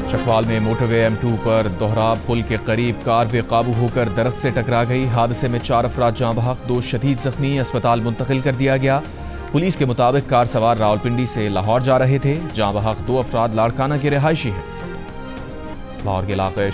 चकवाल में motorway M2 पर दोहरा पुल के करीब कार बेकाबू होकर दरख्त से टकरा गई। हादसे में 4 अफराद जाँ बहक, 2 शदीद जख्मी, अस्पताल मुंतकिल कर दिया गया। पुलिस के मुताबिक कार सवार रावलपिंडी से लाहौर जा रहे थे। जाँ बहक 2 अफराद लाड़काना के रिहायशी हैं। लाहौर के इलाके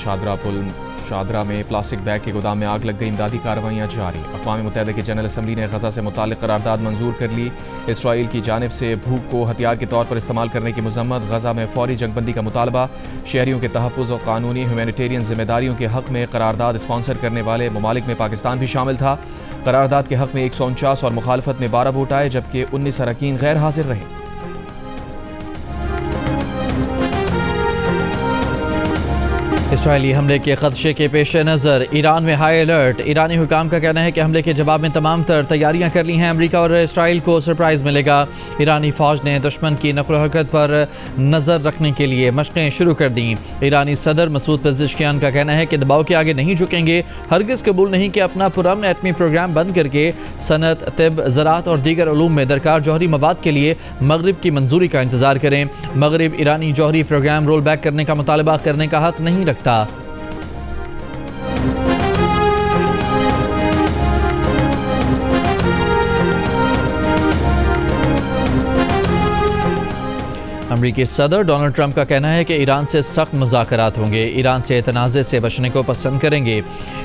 शादरा में प्लास्टिक बैग के गोदाम में आग लग गई। इमदादी कार्रवाइयाँ जारी। अक़वाम मुत्तहिदा की जनरल असम्बली ने गजा से मुताल्लिक़ करारदाद मंजूर कर ली। इसराइल की जानिब से भूख को हथियार के तौर पर इस्तेमाल करने की मज़म्मत। गजा में फौरी जंगबंदी का मुतालबा। शहरियों के तहफ़्फ़ुज़ और कानूनी ह्यूमैनिटेरियन जिम्मेदारियों के हक़ में करारदाद स्पॉन्सर करने वाले ममालिक में पाकिस्तान भी शामिल था। करारदाद के हक़ में 149 और मुखालफत में 12 वोट आए, जबकि 19 अरकान गैर हाजिर रहे। इसराइली हमले के खदशे के पेश नज़र ईरान में हाई अलर्ट। ईरानी हुकाम का कहना है कि हमले के जवाब में तमाम तर तैयारियां कर ली हैं। अमेरिका और इसराइल को सरप्राइज़ मिलेगा। ईरानी फ़ौज ने दुश्मन की नक़्ल हरकत पर नज़र रखने के लिए मशक़ें शुरू कर दी। ईरानी सदर मसूद पेज़ेश्कियान का कहना है कि दबाव के आगे नहीं झुकेंगे। हरगिज़ कबूल नहीं कि अपना पुरअमन एटमी प्रोग्राम बंद करके सनत, तिब, ज़राअत और दीगर उलूम में दरकार जौहरी मवाद के लिए मगरिब की मंजूरी का इंतज़ार करें। मगरिब ईरानी जौहरी प्रोग्राम रोल बैक करने का मुतालबा करने का हक़ नहीं रखता। अमरीकी सदर डोनाल्ड ट्रंप का कहना है कि ईरान से सख्त मुज़ाकरात होंगे। ईरान से तनाज़े से बचने को पसंद करेंगे।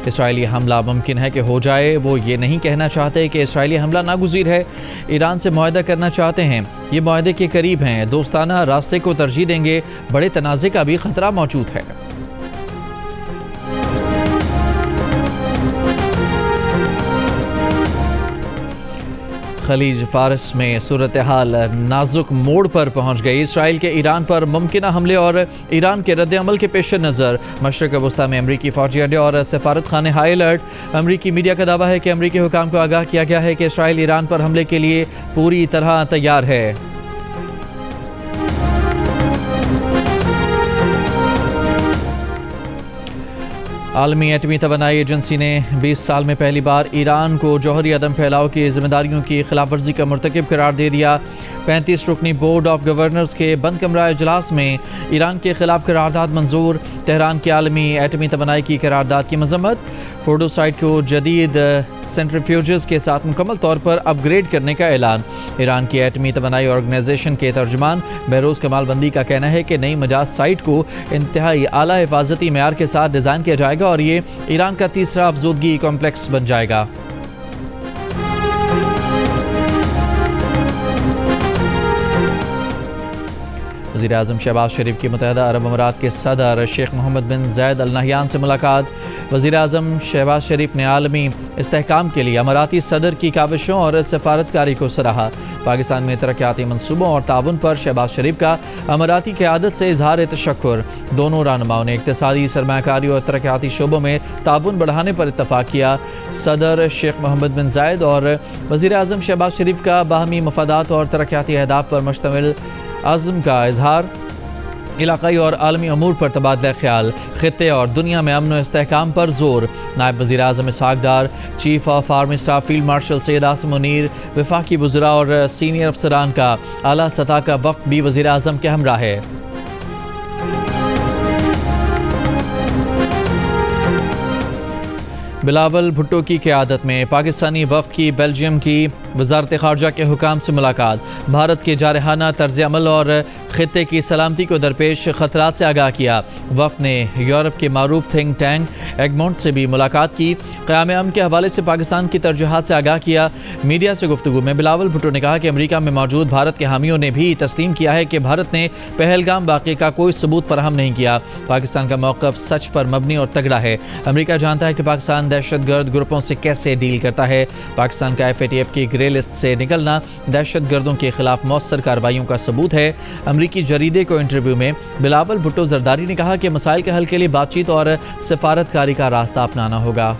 इसराइली हमला मुमकिन है कि हो जाए। वो ये नहीं कहना चाहते कि इसराइली हमला नागुज़ीर है। ईरान से मुआहदा करना चाहते हैं। ये मुआहदे के करीब हैं। दोस्ताना रास्ते को तरजीह देंगे। बड़े तनाज़े का भी ख़तरा मौजूद है। खलीज फारस में सूरत हाल नाजुक मोड़ पर पहुंच गई। इसराइल के ईरान पर मुमकिना हमले और ईरान के रद्द-ए-अमल के पेश नज़र मशरिक़ वस्ता में अमरीकी फ़ौजी अड्डे और सफारत खाने हाई अलर्ट। अमरीकी मीडिया का दावा है कि अमरीकी हुकाम को आगाह किया गया है कि इसराइल ईरान पर हमले के लिए पूरी तरह तैयार है। आलमी एटमी तवानाई एजेंसी ने 20 साल में पहली बार ईरान को जौहरी अदम फैलाव की जिम्मेदारियों की खिलाफ वर्जी का मुर्तकिब करार दे दिया। 35 रुकनी बोर्ड ऑफ गवर्नर्स के बंद कमरा इजलास में ईरान के खिलाफ करारदाद मंजूर। तेहरान की आलमी एटमी तवानाई की करारदाद की मजम्मत। फोर्डो साइट को जदीद सेंट्रीफ्यूजेस के साथ मुकम्मल तौर पर अपग्रेड करने का ऐलान। ईरान की एटमी तवानाई ऑर्गेनाइजेशन के तर्जुमान बहरोज़ कमाल बंदी का कहना है कि नई मजाज साइट को इंतहाई आला हिफाजती मेयार के साथ डिज़ाइन किया जाएगा और ये ईरान का तीसरा अफजूदगी कॉम्प्लेक्स बन जाएगा। वज़ीर आज़म शहबाज शरीफ की मुत्तहिदा अरब अमीरात के सदर शेख मोहम्मद बिन ज़ायद अल नहयान से मुलाकात। वज़ीर आज़म शहबाज शरीफ ने आलमी इस्तेहकाम के लिए अमीराती सदर की काविशों और सफारतकारी को सराहा। पाकिस्तान में तरक्याती मनसूबों और ताउन पर शहबाज शरीफ का अमीराती क़यादत से इजहार तशक्कुर। दोनों रहनुमाओं ने इक़्तिसादी, सरमायाकारी और तरक्याती शोबों में ताउन बढ़ाने पर इत्तफ़ाक़ किया। सदर शेख मोहम्मद बिन ज़ायद और वज़ीर आज़म शहबाज शरीफ का बाहमी मफादात और तरक्याती अहदाफ पर मुश्तमिल अज़्म का इजहार। इलाक़ाई और आलमी अमूर पर तबादला ख्याल। ख़ित्ते और दुनिया में अमन व इस्तेहकाम पर जोर। नायब वज़ीर आज़म Ishaq Dar, chief of army staff field marshal Syed Asim Munir, वफाकी वज़रा और सीनियर अफसरान का आला सतह का वफ़द भी वज़ीर आज़म के हमरा है। बिलावल भुट्टो की क़यादत में पाकिस्तानी वफ़द की बेल्जियम की वज़ारत ख़ारजा के हुकाम से मुलाकात। भारत के जारहाना तर्ज़ अमल और ख़ित्ते की सलामती को दरपेश ख़तरात से आगाह किया। वफ़द ने यूरोप के मारूफ थिंक टैंक एगमोंट से भी मुलाकात की। क़याम अमन के हवाले से पाकिस्तान की तरजीहात से आगाह किया। मीडिया से गुफ्तगू में बिलावल भुट्टो ने कहा कि अमरीका में मौजूद भारत के हामियों ने भी तस्लीम किया है कि भारत ने पहलगाम वाक़े का कोई सबूत फराहम नहीं किया। पाकिस्तान का मौक़िफ़ सच पर मबनी और तगड़ा है। अमरीका जानता है कि पाकिस्तान दहशतगर्द ग्रुपों से कैसे डील करता है। पाकिस्तान का FATF की ग्रे लिस्ट से निकलना दहशतगर्दों के खिलाफ मौसर कार्रवाइयों का सबूत है। अमरीकी जरीदे को इंटरव्यू में बिलावल भुट्टो जरदारी ने कहा कि मसाइल के हल के लिए बातचीत और सिफारतकारी का रास्ता अपनाना होगा।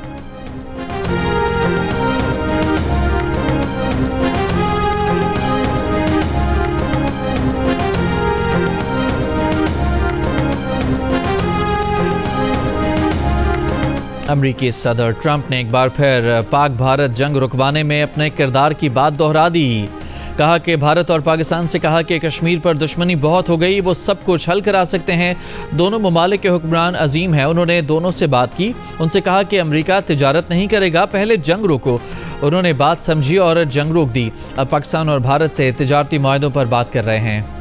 अमरीकी सदर ट्रंप ने एक बार फिर पाक भारत जंग रुकवाने में अपने किरदार की बात दोहरा दी। कहा कि भारत और पाकिस्तान से कहा कि कश्मीर पर दुश्मनी बहुत हो गई, वो सब कुछ हल करा सकते हैं। दोनों ममालिक के हुक्मरान अजीम हैं। उन्होंने दोनों से बात की, उनसे कहा कि अमेरिका तिजारत नहीं करेगा, पहले जंग रोको। उन्होंने बात समझी और जंग रोक दी। अब पाकिस्तान और भारत से तिजारती मुआहदों पर बात कर रहे हैं।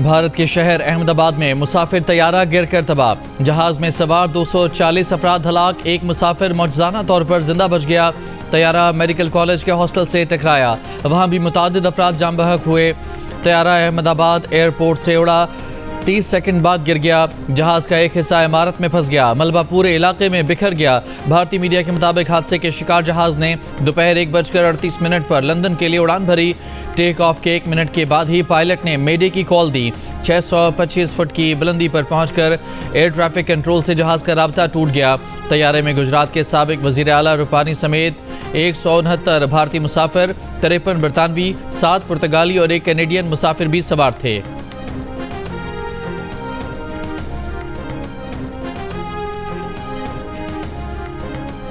भारत के शहर अहमदाबाद में मुसाफिर तैयारा गिरकर तबाह। जहाज में सवार 240 अफराद हलाक, एक मुसाफिर मौजूदा तौर पर जिंदा बच गया। तैयारा मेडिकल कॉलेज के हॉस्टल से टकराया, वहां भी मुतादिद अफराद जाम बहक हुए। तैयारा अहमदाबाद एयरपोर्ट से उड़ा, 30 सेकंड बाद गिर गया। जहाज का एक हिस्सा इमारत में फंस गया, मलबा पूरे इलाके में बिखर गया। भारतीय मीडिया के मुताबिक हादसे के शिकार जहाज ने दोपहर 1:38 पर लंदन के लिए उड़ान भरी। टेक ऑफ के 1 मिनट के बाद ही पायलट ने मेडे की कॉल दी। 625 फुट की बुलंदी पर पहुंचकर एयर ट्रैफिक कंट्रोल से जहाज का राब्ता टूट गया। तैयारे में गुजरात के साबिक वजीर आला रूपानी समेत 169 भारतीय मुसाफिर, 53 बरतानवी, 7 पुर्तगाली और 1 कैनेडियन मुसाफिर भी सवार थे।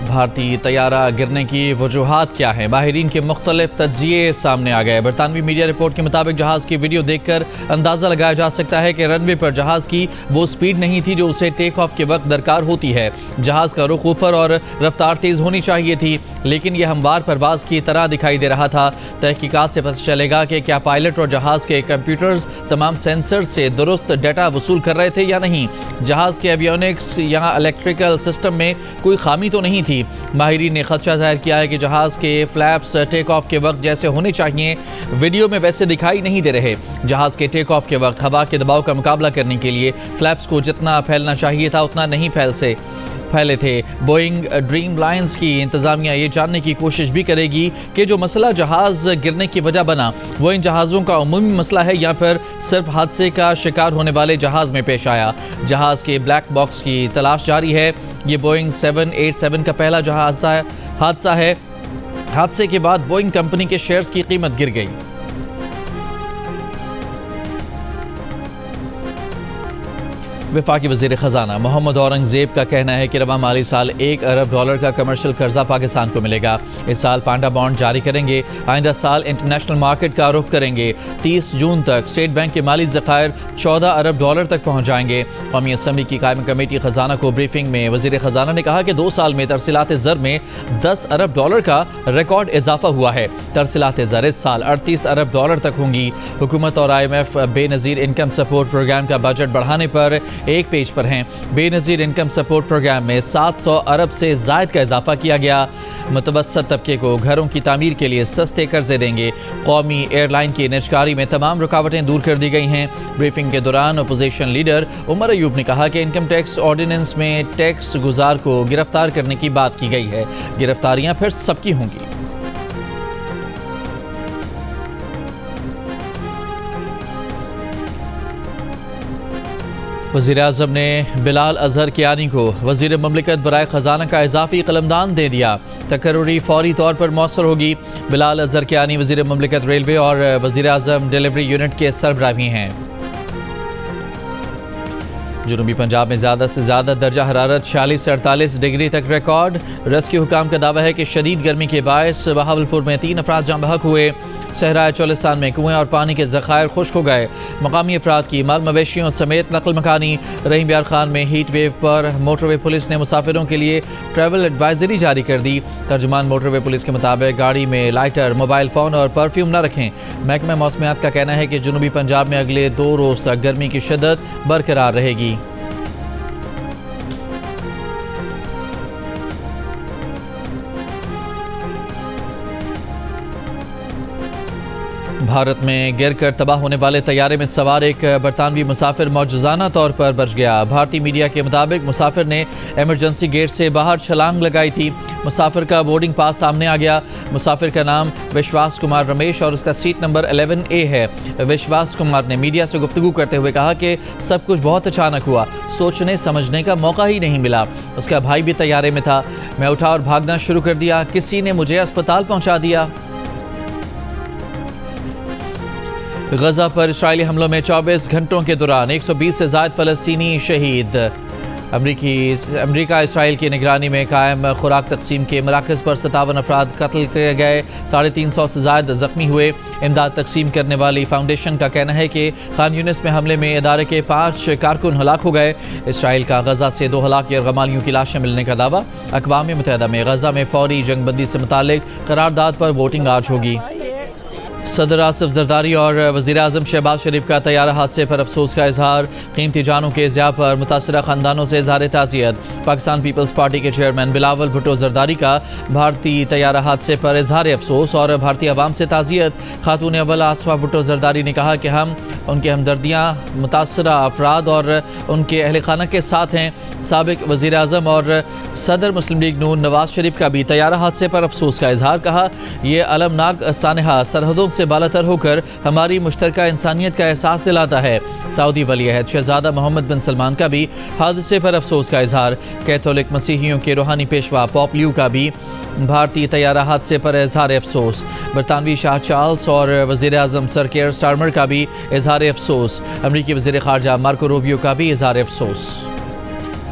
भारतीय तैयारा गिरने की वजूहात क्या है? माहिरीन के मुख्तलिफ तज्जिए सामने आ गए। बरतानवी मीडिया रिपोर्ट के मुताबिक जहाज की वीडियो देखकर अंदाजा लगाया जा सकता है कि रनवे पर जहाज की वो स्पीड नहीं थी जो उसे टेक ऑफ के वक्त दरकार होती है। जहाज का रुख ऊपर और रफ्तार तेज होनी चाहिए थी, लेकिन यह हमवार परवाज की तरह दिखाई दे रहा था। तहकीकात से पता चलेगा कि क्या पायलट और जहाज के कंप्यूटर्स तमाम सेंसर से दुरुस्त डाटा वसूल कर रहे थे या नहीं। जहाज के एवियोनिक्स या इलेक्ट्रिकल सिस्टम में कोई खामी तो नहीं थी। माहिरीन ने खदशा जाहिर किया है कि जहाज के फ्लैप्स टेक ऑफ के वक्त जैसे होने चाहिए वीडियो में वैसे दिखाई नहीं दे रहे। जहाज के टेक ऑफ के वक्त हवा के दबाव का मुकाबला करने के लिए फ्लैप्स को जितना फैलना चाहिए था उतना नहीं फैले थे। बोइंग ड्रीम लाइंस की इंतजामिया ये जानने की कोशिश भी करेगी कि जो मसला जहाज गिरने की वजह बना वो इन जहाज़ों का उमूमी मसला है या फिर सिर्फ हादसे का शिकार होने वाले जहाज में पेश आया। जहाज के ब्लैक बॉक्स की तलाश जारी है। ये बोइंग 787 का पहला हादसा है। हादसे के बाद बोइंग कंपनी के शेयर्स की कीमत गिर गई। वफाकी वज़ीर ख़जाना मोहम्मद औरंगज़ेब का कहना है कि रवा माली साल $1 अरब का कमर्शियल कर्जा पाकिस्तान को मिलेगा। इस साल पांडा बॉन्ड जारी करेंगे। आइंदा साल इंटरनेशनल मार्केट का रुख करेंगे। 30 जून तक स्टेट बैंक के माली ज़खायर $14 अरब तक पहुँच जाएंगे। कौमी असम्बली की कायम कमेटी ख़जाना को ब्रीफिंग में वज़ीर ख़जाना ने कहा कि 2 साल में तरसीलात ज़र में $10 अरब का रिकॉर्ड इजाफा हुआ है। तरसीलात ज़र इस साल $38 अरब तक होंगी। हुकूमत और IMF Benazir income support programme का बजट बढ़ाने पर एक पेज पर हैं। बेनज़ीर इनकम सपोर्ट प्रोग्राम में 700 अरब से ज़ायद का इजाफा किया गया। मुतवस्सत तबके को घरों की तामीर के लिए सस्ते कर्जे देंगे। कौमी एयरलाइन की निजकारी में तमाम रुकावटें दूर कर दी गई हैं। ब्रीफिंग के दौरान अपोजिशन लीडर उमर अयूब ने कहा कि इनकम टैक्स ऑर्डिनेंस में टैक्स गुजार को गिरफ्तार करने की बात की गई है। गिरफ्तारियां फिर सबकी होंगी। वज़ीर-ए-आज़म ने बिलाल अज़हर कियानी को वज़ीर ममलिकत बराए ख़जाना का इजाफी कलमदान दे दिया। तकर्रुरी फौरी तौर पर मौसर होगी। बिलाल अज़हर कियानी वज़ीर ममलिकत रेलवे और वज़ीर-ए-आज़म डिलीवरी यूनिट के सरबराह भी हैं। जनूबी पंजाब में ज़्यादा से ज़्यादा दर्जा हरारत 46 से 48 डिग्री तक रिकॉर्ड। रेस्क्यू हुकाम का दावा है कि शदीद गर्मी के बायस बहावलपुर में 3 अफराद जाम बहक हुए। सहराए चोलिस्तान में कुएं और पानी के ज़खायर खुश्क हो गए। मकामी अफराद की माल मवेशियों समेत नकल मकानी। रहीम बियार खान में हीट वेव पर मोटरवे पुलिस ने मुसाफिरों के लिए ट्रैवल एडवाइजरी जारी कर दी। तर्जुमान मोटरवे पुलिस के मुताबिक गाड़ी में लाइटर, मोबाइल फ़ोन और परफ्यूम न रखें। महकमा मौसमियात का कहना है कि जनूबी पंजाब में अगले 2 रोज़ तक गर्मी की शिद्दत बरकरार रहेगी। भारत में गिरकर तबाह होने वाले तैयारे में सवार एक बरतानवी मुसाफिर मौजूदा तौर पर बच गया। भारतीय मीडिया के मुताबिक मुसाफिर ने इमरजेंसी गेट से बाहर छलांग लगाई थी। मुसाफिर का बोर्डिंग पास सामने आ गया। मुसाफिर का नाम विश्वास कुमार रमेश और उसका सीट नंबर 11A है। विश्वास कुमार ने मीडिया से गुफ्तगू करते हुए कहा कि सब कुछ बहुत अचानक हुआ, सोचने समझने का मौका ही नहीं मिला। उसका भाई भी तैयारे में था। मैं उठा और भागना शुरू कर दिया। किसी ने मुझे अस्पताल पहुँचा दिया। गजा पर इस्राएली हमलों में 24 घंटों के दौरान 120 से ज़ायद फ़लस्तीनी शहीद। अमरीका इसराइल की निगरानी में कायम खुराक तकसीम के मराकज़ पर 57 अफराद कत्ल किए गए, 350 से ज़ायद ज़ख्मी हुए। इमदाद तकसीम करने वाली फाउंडेशन का कहना है कि खान यूनिस में हमले में इदारे के 5 कारकुन हलाक हो गए। इसराइल का गजा से 2 हलाक यरगमालियों की लाशें मिलने का दावा। अक़वाम मुत्तहिदा में गजा में फौरी जंगबंदी से मुतालिक करारदाद पर वोटिंग आज होगी। सदर आसिफ जरदारी और वज़ीर आज़म शहबाज शरीफ का तैयारा हादसे पर अफसोस का इजहार। कीमती जानों के ज़िया पर मुतासरा ख़ानदानों से इजहार ताज़ियत। पाकिस्तान पीपल्स पार्टी के चेयरमैन बिलावल भुट्टो जरदारी का भारतीय तैयारा हादसे पर इजहार अफसोस और भारतीय अवाम से ताज़ियत। खातून अव्वल आसफा भुट्टो जरदारी ने कहा कि हम उनकी हमदर्दियाँ मुतासरा अफराद और उनके अहल खाना के साथ हैं। साबिक वज़ीर आज़म और सदर मुस्लिम लीग नून नवाज शरीफ का भी तैयारा हादसे पर अफसोस का इजहार। कहा, ये अलमनाक सानहा सरहदों से बालातर होकर हमारी मुश्तरका इंसानियत का एहसास दिलाता है। सऊदी वली अहद शहजादा मोहम्मद बिन सलमान का भी हादसे पर अफसोस का इजहार। कैथोलिक मसीहियों के रूहानी पेशवा पॉप लियो का भी भारतीय तैयारा हादसे पर इजहार अफसोस। बरतानवी शाह चार्ल्स और वज़ीर आज़म सर केयर स्टारमर का भी इजहार अफसोस। अमरीकी वज़ीर ख़ारजा मार्को रूबियो का भी इजहार अफसोस।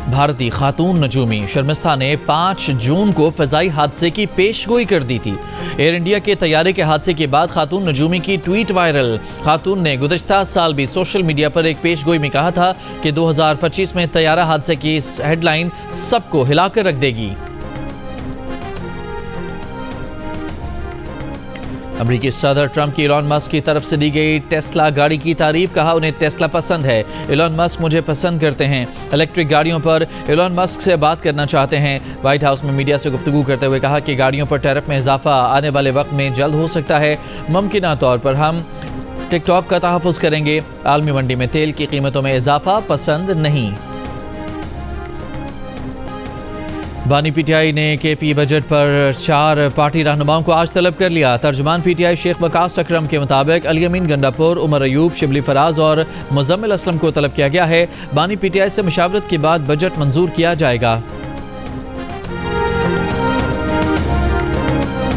भारतीय खातून नजूमी शर्मिस्ता ने 5 जून को फ़ज़ाई हादसे की पेशगोई कर दी थी। एयर इंडिया के तैयारे के हादसे के बाद खातून नजूमी की ट्वीट वायरल। खातून ने गुज़श्ता साल भी सोशल मीडिया पर एक पेशगोई में कहा था कि 2025 में तैयारा हादसे की हेडलाइन सबको हिलाकर रख देगी। अमरीकी सदर ट्रंप की एलन मस्क की तरफ से दी गई टेस्ला गाड़ी की तारीफ। कहा, उन्हें टेस्ला पसंद है। एलन मस्क मुझे पसंद करते हैं। इलेक्ट्रिक गाड़ियों पर एलन मस्क से बात करना चाहते हैं। व्हाइट हाउस में मीडिया से गुफ्तगू करते हुए कहा कि गाड़ियों पर टैरिफ में इजाफा आने वाले वक्त में जल्द हो सकता है। मुमकिन तौर पर हम टिकटॉक का तहफ़्फ़ुज़ करेंगे। आलमी मंडी में तेल की कीमतों में इजाफा पसंद नहीं। बानी पीटीआई ने केपी बजट पर 4 पार्टी रहनुमाओं को आज तलब कर लिया। तर्जुमान पीटीआई शेख वकास अकरम के मुताबिक अली अमीन गंडापुर, उमर अयूब, शिबली फराज और मुजम्मिल असलम को तलब किया गया है। बानी पीटीआई से मुशावरत के बाद बजट मंजूर किया जाएगा।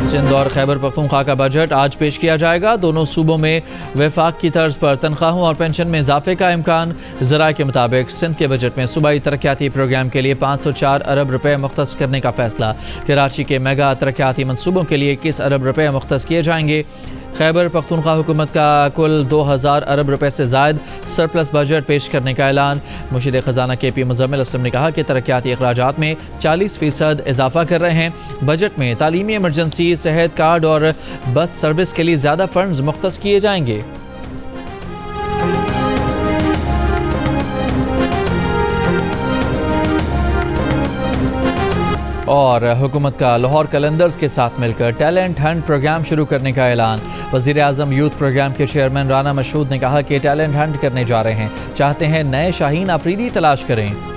सिंध और खैबर पख्तूनख्वा का बजट आज पेश किया जाएगा। दोनों सूबों में वफाक की तर्ज पर तनख्वाहों और पेंशन में इजाफे का इम्कान। ज़राए के मुताबिक सिंध के बजट में सूबाई तरक्याती प्रोग्राम के लिए 504 अरब रुपए मुख्तस करने का फैसला। कराची के मेगा तरक्याती मनसूबों के लिए 21 अरब रुपए मुख्तस किए जाएंगे। खैबर पख्तूनख्वा हुकूमत का कुल 2000 अरब रुपए से ज़ायद सरप्लस बजट पेश करने का ऐलान। मुशीर ख़जाना केपी मुजम्मिल असलम ने कहा कि तरक्याती अखराजात में 40% इजाफा कर रहे हैं। बजट में तालीमी इमरजेंसी, सेहत कार्ड और बस सर्विस के लिए ज़्यादा फंड्स मुख्तस किए जाएंगे। और हुकूमत का लाहौर कलंदर्स के साथ मिलकर टैलेंट हंट प्रोग्राम शुरू करने का ऐलान। वज़ीर आज़म यूथ प्रोग्राम के चेयरमैन राना मशहूद ने कहा कि टैलेंट हंट करने जा रहे हैं, चाहते हैं नए शाहीन अफरीदी तलाश करें।